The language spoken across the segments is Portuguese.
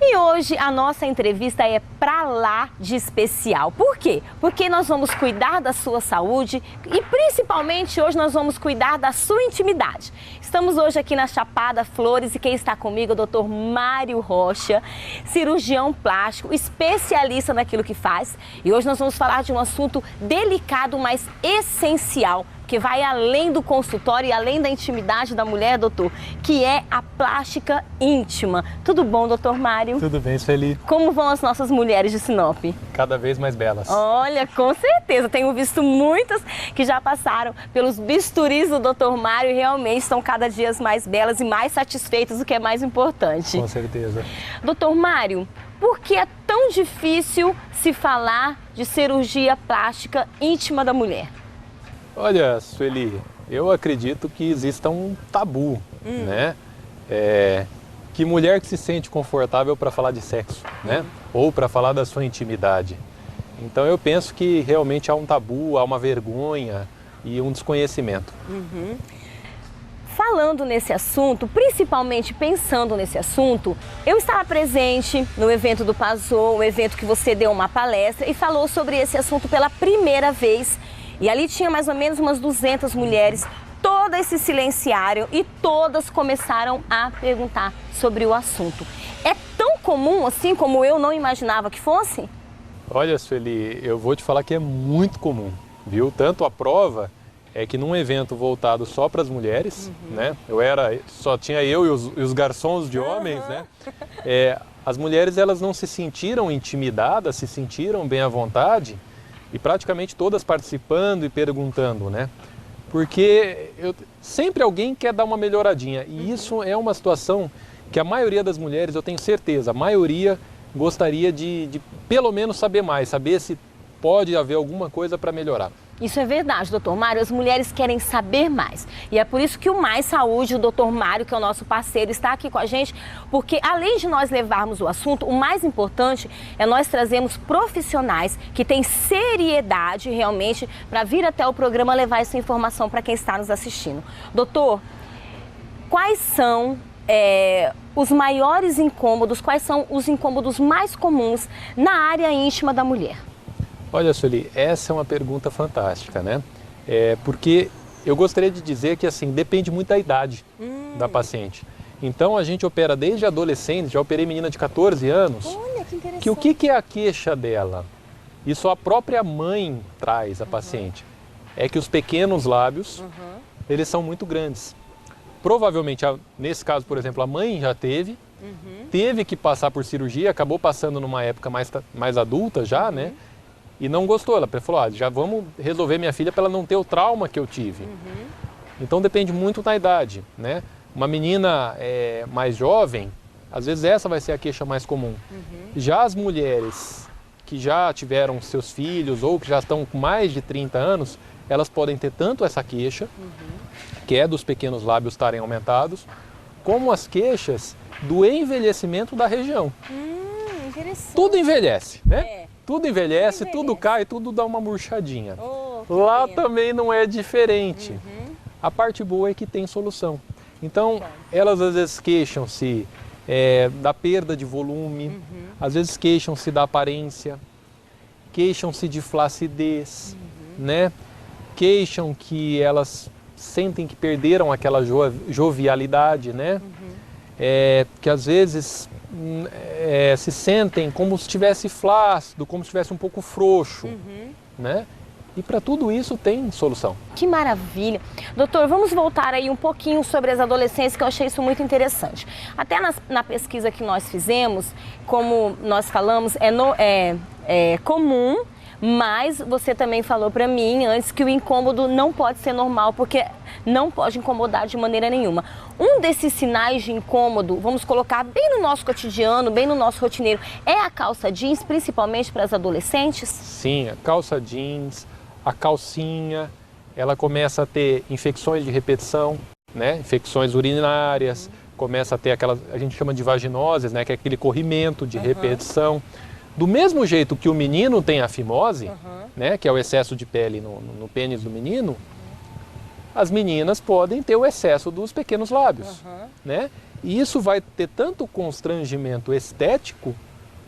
E hoje a nossa entrevista é pra lá de especial. Por quê? Porque nós vamos cuidar da sua saúde e principalmente hoje nós vamos cuidar da sua intimidade. Estamos hoje aqui na Chapada Flores e quem está comigo é o Dr. Mário Rocha, cirurgião plástico, especialista naquilo que faz. E hoje nós vamos falar de um assunto delicado, mas essencial, que vai além do consultório e além da intimidade da mulher, doutor, que é a plástica íntima. Tudo bom, doutor Mário? Tudo bem, Sueli. Como vão as nossas mulheres de Sinop? Cada vez mais belas. Olha, com certeza. Tenho visto muitas que já passaram pelos bisturis do doutor Mário e realmente estão cada dia mais belas e mais satisfeitas, o que é mais importante. Com certeza. Doutor Mário, por que é tão difícil se falar de cirurgia plástica íntima da mulher? Olha, Sueli, eu acredito que exista um tabu, né? Que mulher que se sente confortável para falar de sexo, né? Ou para falar da sua intimidade. Então eu penso que realmente há um tabu, há uma vergonha e um desconhecimento. Falando nesse assunto, principalmente pensando nesse assunto, eu estava presente no evento do Pazô, um evento que você deu uma palestra e falou sobre esse assunto pela primeira vez. E ali tinha mais ou menos umas 200 mulheres, todas se silenciaram e todas começaram a perguntar sobre o assunto. É tão comum assim como eu não imaginava que fosse? Olha, Sueli, eu vou te falar que é muito comum, viu? Tanto a prova é que num evento voltado só para as mulheres, né? Só tinha eu e os garçons de homens, né? As mulheres elas não se sentiram intimidadas, se sentiram bem à vontade. E praticamente todas participando e perguntando, né? Porque sempre alguém quer dar uma melhoradinha. E isso é uma situação que a maioria das mulheres, eu tenho certeza, a maioria gostaria de pelo menos saber mais, saber se pode haver alguma coisa para melhorar. Isso é verdade, doutor Mário, as mulheres querem saber mais. E é por isso que o Mais Saúde, o doutor Mário, que é o nosso parceiro, está aqui com a gente, porque além de nós levarmos o assunto, o mais importante é nós trazermos profissionais que têm seriedade realmente para vir até o programa levar essa informação para quem está nos assistindo. Doutor, quais são os maiores incômodos, quais são os incômodos mais comuns na área íntima da mulher? Olha, Sueli, essa é uma pergunta fantástica, né? Porque eu gostaria de dizer que, assim, depende muito da idade da paciente. Então, a gente opera desde adolescente, já operei menina de 14 anos. Olha, que interessante. Que o que é a queixa dela? Isso a própria mãe traz à paciente. É que os pequenos lábios, eles são muito grandes. Provavelmente, nesse caso, por exemplo, a mãe já teve que passar por cirurgia, acabou passando numa época mais adulta já, né? E não gostou, ela falou, já vamos resolver minha filha para ela não ter o trauma que eu tive. Então depende muito da idade, né? Uma menina mais jovem, às vezes essa vai ser a queixa mais comum. Já as mulheres que já tiveram seus filhos ou que já estão com mais de 30 anos, elas podem ter tanto essa queixa, que é dos pequenos lábios estarem aumentados, como as queixas do envelhecimento da região. Interessante. Tudo envelhece, né? Tudo envelhece, tudo cai, tudo dá uma murchadinha. Lá também não é diferente. A parte boa é que tem solução. Então, elas às vezes queixam-se da perda de volume, às vezes queixam-se da aparência, queixam-se de flacidez, né? Queixam que elas sentem que perderam aquela jovialidade, né? Que às vezes se sentem como se estivesse flácido, como se estivesse um pouco frouxo, né? E para tudo isso tem solução. Que maravilha! Doutor, vamos voltar aí um pouquinho sobre as adolescentes, que eu achei isso muito interessante. Até na pesquisa que nós fizemos, como nós falamos, é comum, mas você também falou para mim antes que o incômodo não pode ser normal, porque não pode incomodar de maneira nenhuma. Um desses sinais de incômodo, vamos colocar bem no nosso cotidiano, bem no nosso rotineiro, é a calça jeans, principalmente para as adolescentes? Sim, a calça jeans, a calcinha, ela começa a ter infecções de repetição, né? Infecções urinárias, começa a ter aquela, a gente chama de vaginoses, né? Que é aquele corrimento de repetição. Do mesmo jeito que o menino tem a fimose, né? Que é o excesso de pele no pênis do menino, as meninas podem ter o excesso dos pequenos lábios, né? E isso vai ter tanto constrangimento estético,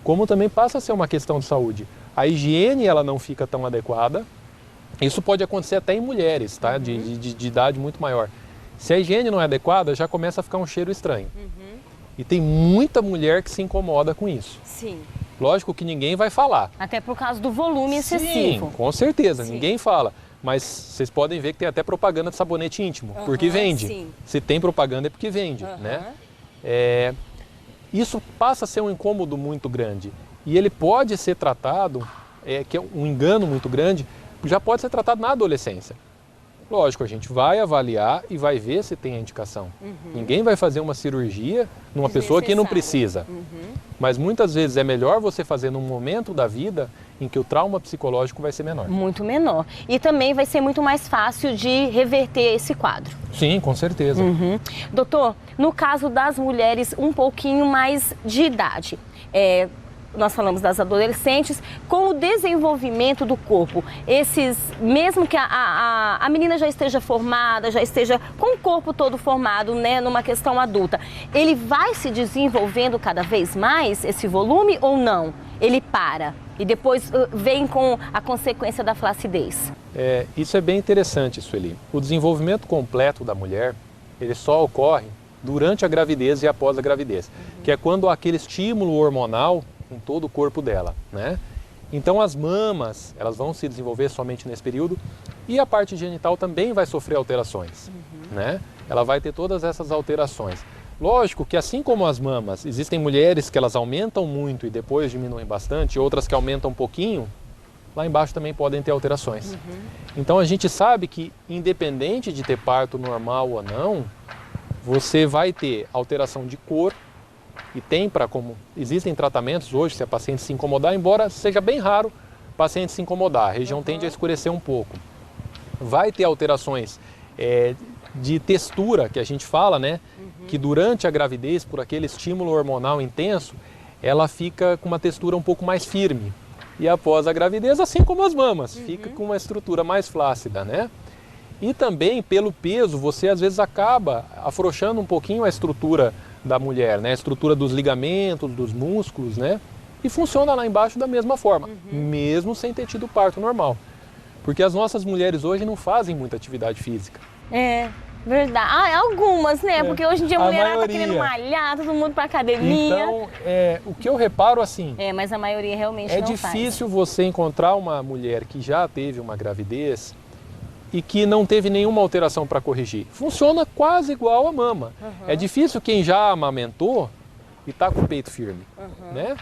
como também passa a ser uma questão de saúde. A higiene ela não fica tão adequada. Isso pode acontecer até em mulheres, tá? De idade muito maior. Se a higiene não é adequada, já começa a ficar um cheiro estranho. E tem muita mulher que se incomoda com isso. Sim. Lógico que ninguém vai falar. Até por causa do volume excessivo. Sim, com certeza, Sim. Ninguém fala. Mas vocês podem ver que tem até propaganda de sabonete íntimo, porque vende. Sim. Se tem propaganda é porque vende, né? Isso passa a ser um incômodo muito grande. E ele pode ser tratado, que é um engano muito grande, já pode ser tratado na adolescência. Lógico, a gente vai avaliar e vai ver se tem a indicação. Ninguém vai fazer uma cirurgia numa pessoa que não precisa. Mas muitas vezes é melhor você fazer num momento da vida em que o trauma psicológico vai ser menor. Muito menor. E também vai ser muito mais fácil de reverter esse quadro. Sim, com certeza. Doutor, no caso das mulheres um pouquinho mais de idade, nós falamos das adolescentes, com o desenvolvimento do corpo, mesmo que a menina já esteja formada, já esteja com o corpo todo formado, né, numa questão adulta, ele vai se desenvolvendo cada vez mais, esse volume, ou não? Ele para e depois vem com a consequência da flacidez? Isso é bem interessante, Sueli. O desenvolvimento completo da mulher, ele só ocorre durante a gravidez e após a gravidez, que é quando há aquele estímulo hormonal em todo o corpo dela, né? Então as mamas, elas vão se desenvolver somente nesse período e a parte genital também vai sofrer alterações, né? Ela vai ter todas essas alterações. Lógico que assim como as mamas, existem mulheres que elas aumentam muito e depois diminuem bastante, outras que aumentam um pouquinho, lá embaixo também podem ter alterações. Então a gente sabe que independente de ter parto normal ou não, você vai ter alteração de cor. E existem tratamentos hoje, se a paciente se incomodar, embora seja bem raro o paciente se incomodar, a região tende a escurecer um pouco. Vai ter alterações de textura, que a gente fala, né? Que durante a gravidez, por aquele estímulo hormonal intenso, ela fica com uma textura um pouco mais firme. E após a gravidez, assim como as mamas, fica com uma estrutura mais flácida, né? E também, pelo peso, você às vezes acaba afrouxando um pouquinho a estrutura da mulher, né? A estrutura dos ligamentos, dos músculos, né? E funciona lá embaixo da mesma forma, mesmo sem ter tido parto normal. Porque as nossas mulheres hoje não fazem muita atividade física. Verdade. Algumas, né? Porque hoje em dia a mulherada tá querendo malhar, todo mundo pra academia. Então, o que eu reparo assim... mas a maioria realmente não faz. É difícil você encontrar uma mulher que já teve uma gravidez e que não teve nenhuma alteração para corrigir. Funciona quase igual a mama. É difícil quem já amamentou e está com o peito firme, né?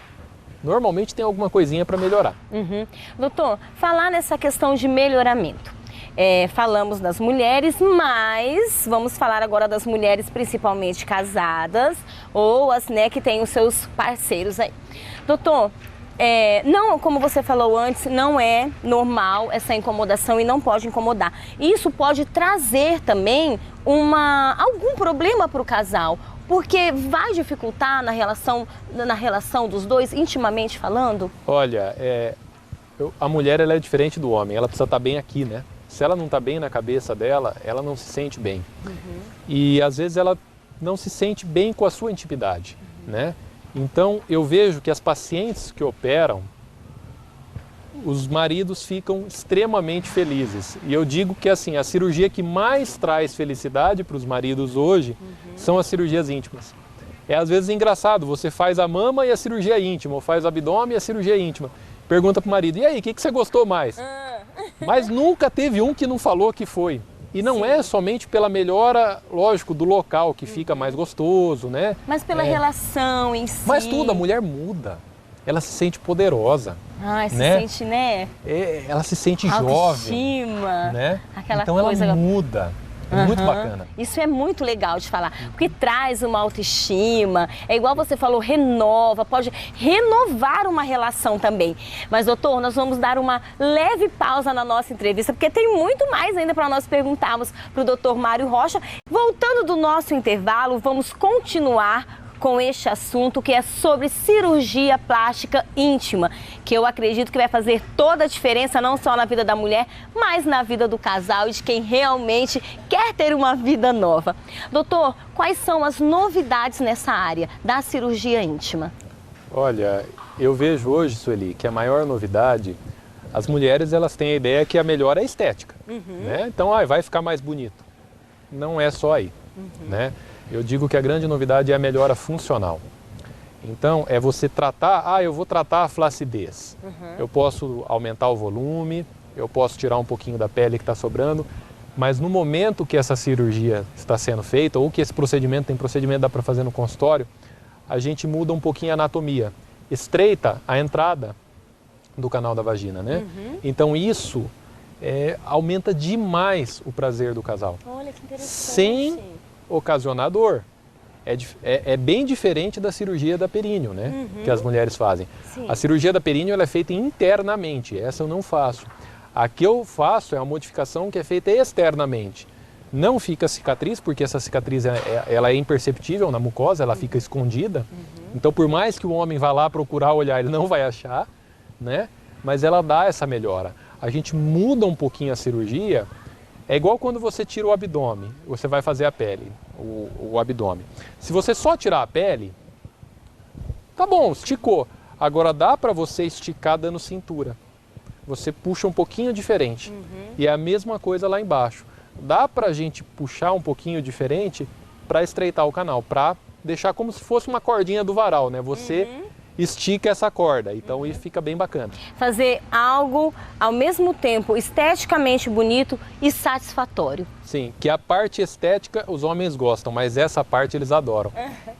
Normalmente tem alguma coisinha para melhorar. Doutor, falar nessa questão de melhoramento. Falamos das mulheres, mas vamos falar agora das mulheres principalmente casadas ou as, né, que têm os seus parceiros aí. Doutor, não, como você falou antes, não é normal essa incomodação e não pode incomodar. Isso pode trazer também algum problema para o casal, porque vai dificultar na relação dos dois, intimamente falando? Olha, a mulher ela é diferente do homem, ela precisa estar bem aqui, né? Se ela não está bem na cabeça dela, ela não se sente bem. E às vezes ela não se sente bem com a sua intimidade, né? Então, eu vejo que as pacientes que operam, os maridos ficam extremamente felizes. E eu digo que assim, a cirurgia que mais traz felicidade para os maridos hoje são as cirurgias íntimas. Às vezes engraçado, você faz a mama e a cirurgia íntima, ou faz o abdômen e a cirurgia íntima. Pergunta para o marido, e aí, o que você gostou mais? Mas nunca teve um que não falou que foi. E não é somente pela melhora, lógico, do local, que fica mais gostoso, né? Mas pela relação em si. Mas tudo, a mulher muda. Ela se sente poderosa. Se sente, né? Ela se sente jovem. Né? Aquela então coisa... ela muda. É muito bacana. Isso é muito legal de falar, porque traz uma autoestima, igual você falou, renova, pode renovar uma relação também. Mas, doutor, nós vamos dar uma leve pausa na nossa entrevista, porque tem muito mais ainda para nós perguntarmos para o doutor Mário Rocha. Voltando do nosso intervalo, vamos continuar com este assunto que é sobre cirurgia plástica íntima, que eu acredito que vai fazer toda a diferença não só na vida da mulher, mas na vida do casal e de quem realmente quer ter uma vida nova. Doutor, quais são as novidades nessa área da cirurgia íntima? Olha, eu vejo hoje, Sueli, que a maior novidade, as mulheres elas têm a ideia que a melhor é a estética, né? Então, vai ficar mais bonito. Não é só aí, né? Eu digo que a grande novidade é a melhora funcional. Então, é você tratar, eu vou tratar a flacidez. Eu posso aumentar o volume, eu posso tirar um pouquinho da pele que está sobrando, mas no momento que essa cirurgia está sendo feita, ou que esse procedimento, tem procedimento que dá para fazer no consultório, a gente muda um pouquinho a anatomia, estreita a entrada do canal da vagina, né? Então isso aumenta demais o prazer do casal. Olha que interessante. Sem ocasionar dor. É bem diferente da cirurgia da períneo, né? Que as mulheres fazem. Sim. A cirurgia da períneo ela é feita internamente, essa eu não faço. A que eu faço é uma modificação que é feita externamente. Não fica cicatriz, porque essa cicatriz ela é imperceptível na mucosa, ela fica escondida. Então, por mais que o homem vá lá procurar olhar, ele não vai achar, né? Mas ela dá essa melhora. A gente muda um pouquinho a cirurgia, é igual quando você tira o abdômen, você vai fazer a pele, o abdômen. Se você só tirar a pele, tá bom, esticou. Agora dá para você esticar dando cintura. Você puxa um pouquinho diferente. E é a mesma coisa lá embaixo. Dá para a gente puxar um pouquinho diferente para estreitar o canal, para deixar como se fosse uma cordinha do varal, né? Você estica essa corda, então isso fica bem bacana. Fazer algo ao mesmo tempo esteticamente bonito e satisfatório. Sim, que a parte estética os homens gostam, mas essa parte eles adoram.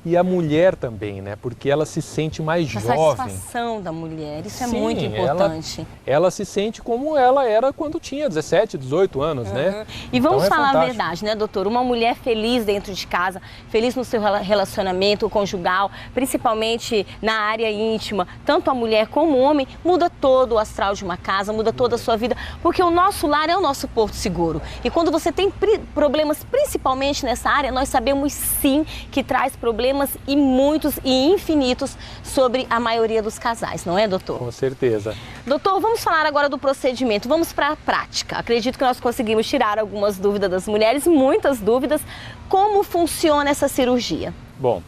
E a mulher também, né? Porque ela se sente mais A jovem. satisfação da mulher, isso é Sim, muito importante. Ela se sente como ela era quando tinha 17, 18 anos, né? E vamos Então é falar a fantástico. verdade, né, doutor? Uma mulher feliz dentro de casa, feliz no seu relacionamento conjugal, principalmente na área íntima, tanto a mulher como o homem, muda todo o astral de uma casa, muda toda a sua vida, porque o nosso lar é o nosso porto seguro. E quando você tem problemas, principalmente nessa área, nós sabemos sim que traz problemas e muitos e infinitos sobre a maioria dos casais, não é, doutor? Com certeza. Doutor, vamos falar agora do procedimento, vamos para a prática. Acredito que nós conseguimos tirar algumas dúvidas das mulheres, muitas dúvidas. Como funciona essa cirurgia? Bom,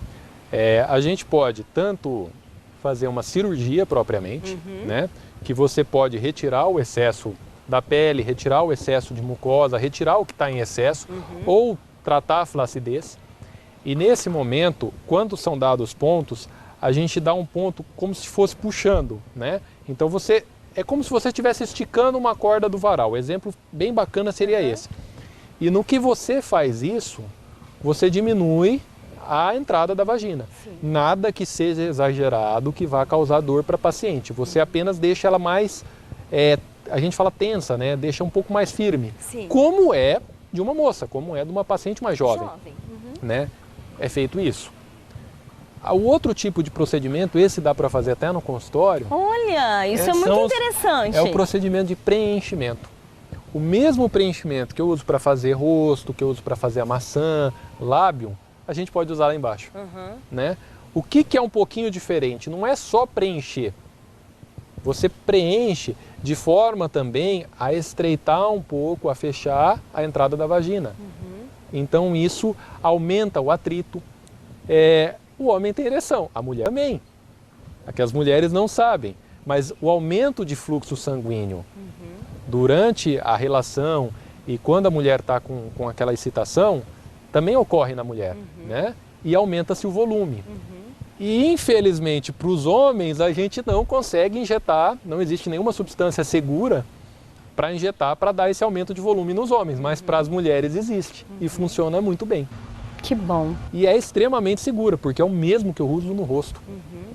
a gente pode tanto fazer uma cirurgia propriamente, né? Que você pode retirar o excesso da pele, retirar o excesso de mucosa, retirar o que está em excesso, ou tratar a flacidez. E nesse momento, quando são dados pontos, a gente dá um ponto como se fosse puxando, né? Então é como se você estivesse esticando uma corda do varal. O exemplo bem bacana seria esse. E no que você faz isso, você diminui a entrada da vagina. Nada que seja exagerado que vá causar dor para a paciente. Você apenas deixa ela mais, a gente fala tensa, né? Deixa um pouco mais firme. Sim. Como é de uma moça, como é de uma paciente mais jovem. Né? É feito isso. O outro tipo de procedimento, esse dá para fazer até no consultório. Olha, isso é muito interessante. É o procedimento de preenchimento. O mesmo preenchimento que eu uso para fazer rosto, que eu uso para fazer a maçã, lábio, a gente pode usar lá embaixo. Né? O que é um pouquinho diferente? Não é só preencher. Você preenche de forma também a estreitar um pouco, a fechar a entrada da vagina. Então isso aumenta o atrito. O homem tem ereção, a mulher também. É que as mulheres não sabem, mas o aumento de fluxo sanguíneo durante a relação e quando a mulher está com aquela excitação, também ocorre na mulher, né? E aumenta-se o volume. E infelizmente para os homens a gente não consegue injetar, não existe nenhuma substância segura para injetar, para dar esse aumento de volume nos homens, mas para as mulheres existe e funciona muito bem. Que bom. E é extremamente segura, porque é o mesmo que eu uso no rosto.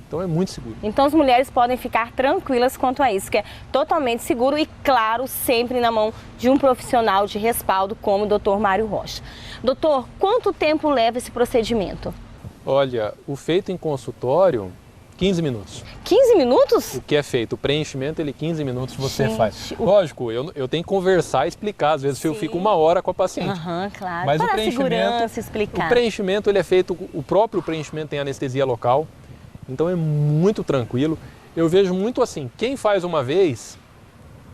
Então é muito seguro. Então as mulheres podem ficar tranquilas quanto a isso, que é totalmente seguro e, claro, sempre na mão de um profissional de respaldo como o Dr. Mário Rocha. Doutor, quanto tempo leva esse procedimento? Olha, o feito em consultório, 15 minutos. 15 minutos? O que é feito? O preenchimento, ele 15 minutos você Gente, faz. Lógico, eu tenho que conversar e explicar. Às vezes eu fico 1 hora com a paciente. Claro. Mas Para o preenchimento, segurança, explicar. o preenchimento ele é feito, o próprio preenchimento tem anestesia local. Então é muito tranquilo. Eu vejo muito assim, quem faz uma vez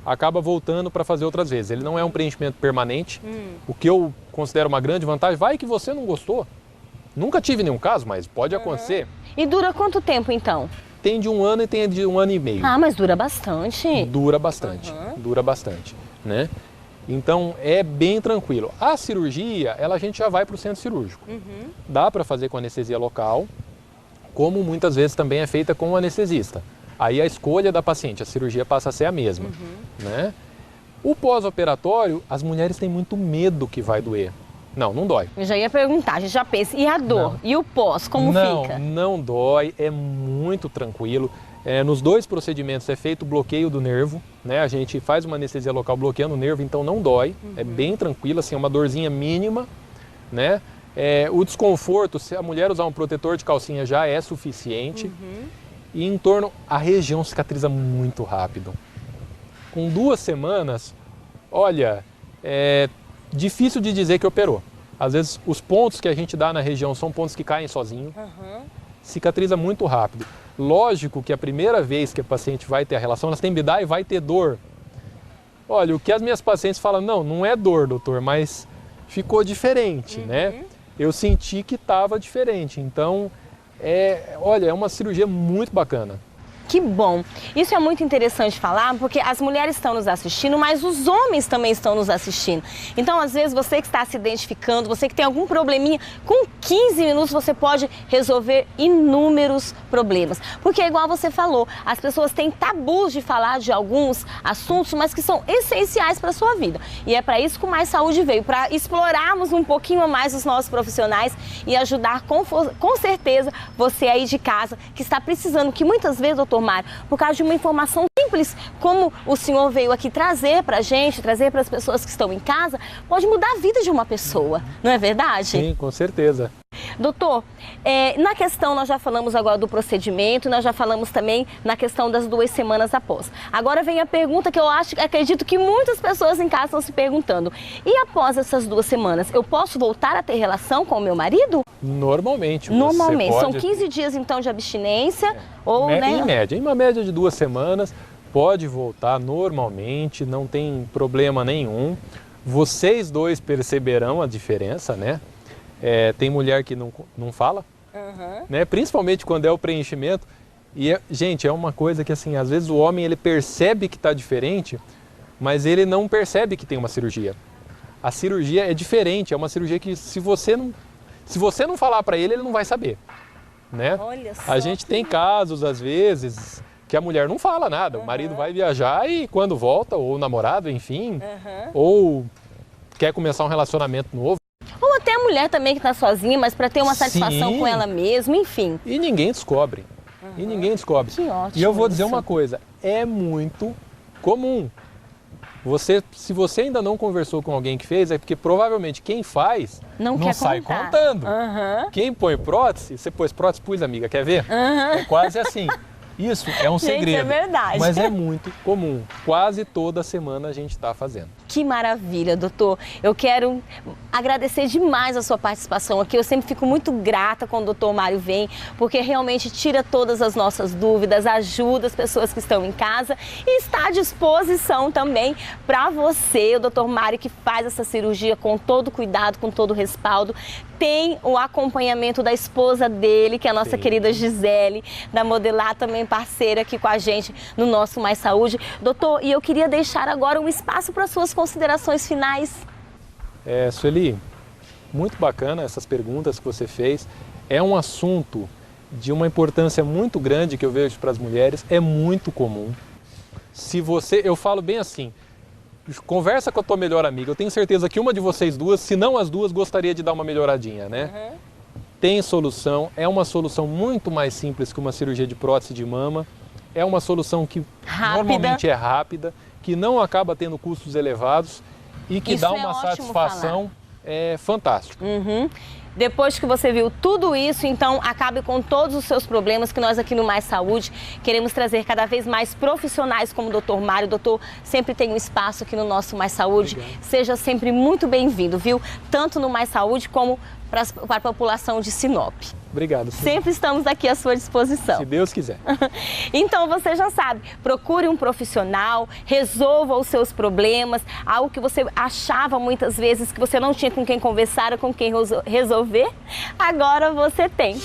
acaba voltando para fazer outras vezes. Ele não é um preenchimento permanente, o que eu considero uma grande vantagem. Vai que você não gostou. Nunca tive nenhum caso, mas pode acontecer. E dura quanto tempo então? Tem de 1 ano e tem de 1 ano e meio. Ah, mas dura bastante. Dura bastante, dura bastante, né? Então é bem tranquilo. A cirurgia, a gente já vai para o centro cirúrgico. Dá para fazer com anestesia local, como muitas vezes também é feita com o anestesista. Aí a escolha da paciente, a cirurgia passa a ser a mesma, né? O pós-operatório, as mulheres têm muito medo que vai doer. Não dói. Eu já ia perguntar, a gente já pensa, e a dor? Não. E o pós, como fica? Não dói, é muito tranquilo. Nos 2 procedimentos é feito o bloqueio do nervo, né? A gente faz uma anestesia local bloqueando o nervo, então não dói, é bem tranquilo, assim, é uma dorzinha mínima, né? O desconforto, se a mulher usar um protetor de calcinha já é suficiente. E em torno, a região cicatriza muito rápido. Com 2 semanas, olha, é difícil de dizer que operou. Às vezes os pontos que a gente dá na região são pontos que caem sozinho. Cicatriza muito rápido. Lógico que a primeira vez que a paciente vai ter a relação, elas têm que lidar e vai ter dor. Olha, o que as minhas pacientes falam, não é dor, doutor, mas ficou diferente, né? Eu senti que estava diferente, então, olha, é uma cirurgia muito bacana. Que bom! Isso é muito interessante falar, porque as mulheres estão nos assistindo, mas os homens também estão nos assistindo. Então, às vezes, você que está se identificando, você que tem algum probleminha, com 15 minutos você pode resolver inúmeros problemas. Porque é igual você falou, as pessoas têm tabus de falar de alguns assuntos, mas que são essenciais para a sua vida. E é para isso que o Mais Saúde veio, para explorarmos um pouquinho mais os nossos profissionais e ajudar com certeza você aí de casa que está precisando, que muitas vezes, doutor Mário, por causa de uma informação simples, como o senhor veio aqui trazer para a gente, trazer para as pessoas que estão em casa, pode mudar a vida de uma pessoa, não é verdade? Sim, com certeza. Doutor, na questão, nós já falamos agora do procedimento, nós já falamos também na questão das 2 semanas após. Agora vem a pergunta que eu acredito que muitas pessoas em casa estão se perguntando. E após essas 2 semanas, eu posso voltar a ter relação com o meu marido? Normalmente. Normalmente. Você São pode... 15 dias então de abstinência? Ou, né? Em uma média de 2 semanas, pode voltar normalmente, não tem problema nenhum. Vocês dois perceberão a diferença, né? Tem mulher que não fala, né? Principalmente quando é o preenchimento. E, gente, é uma coisa que, assim, às vezes o homem ele percebe que está diferente, mas ele não percebe que tem uma cirurgia. A cirurgia é diferente, é uma cirurgia que se você não falar para ele, ele não vai saber, né? Olha só. A gente tem casos, às vezes, que a mulher não fala nada. O marido vai viajar e quando volta, ou o namorado, enfim, ou quer começar um relacionamento novo. Ou até a mulher também que está sozinha, mas para ter uma satisfação Sim. com ela mesma, enfim. E ninguém descobre. E ninguém descobre. Que ótimo. E eu vou dizer isso. uma coisa, é muito comum. Se você ainda não conversou com alguém que fez, é porque provavelmente quem faz não quer sai contar. contando. Quem põe prótese, você pôs prótese, pus, amiga, quer ver? É quase assim. Isso é um Gente, segredo. é verdade. Mas é muito comum. Quase toda semana a gente está fazendo. Que maravilha, doutor. Eu quero agradecer demais a sua participação aqui. Eu sempre fico muito grata quando o doutor Mário vem, porque realmente tira todas as nossas dúvidas, ajuda as pessoas que estão em casa e está à disposição também para você, o doutor Mário, que faz essa cirurgia com todo cuidado, com todo respaldo. Tem o acompanhamento da esposa dele, que é a nossa querida Gisele, da Modelar, também parceira aqui com a gente no nosso Mais Saúde. Doutor, e eu queria deixar agora um espaço para suas considerações finais. Sueli, muito bacana essas perguntas que você fez. É um assunto de uma importância muito grande que eu vejo para as mulheres, é muito comum. Eu falo bem assim, conversa com a tua melhor amiga, eu tenho certeza que uma de vocês duas, se não as duas, gostaria de dar uma melhoradinha, né? Tem solução, é uma solução muito mais simples que uma cirurgia de prótese de mama, é uma solução que normalmente é rápida, que não acaba tendo custos elevados e que Isso dá é uma ótimo satisfação é fantástico. Depois que você viu tudo isso, então acabe com todos os seus problemas, que nós aqui no Mais Saúde queremos trazer cada vez mais profissionais como o Dr. Mário. O doutor sempre tem um espaço aqui no nosso Mais Saúde. Obrigado. Seja sempre muito bem-vindo, viu? Tanto no Mais Saúde como para a população de Sinop. Obrigado. Sim. Sempre estamos aqui à sua disposição. Se Deus quiser. Então você já sabe, procure um profissional, resolva os seus problemas, algo que você achava muitas vezes que você não tinha com quem conversar ou com quem resolver, agora você tem.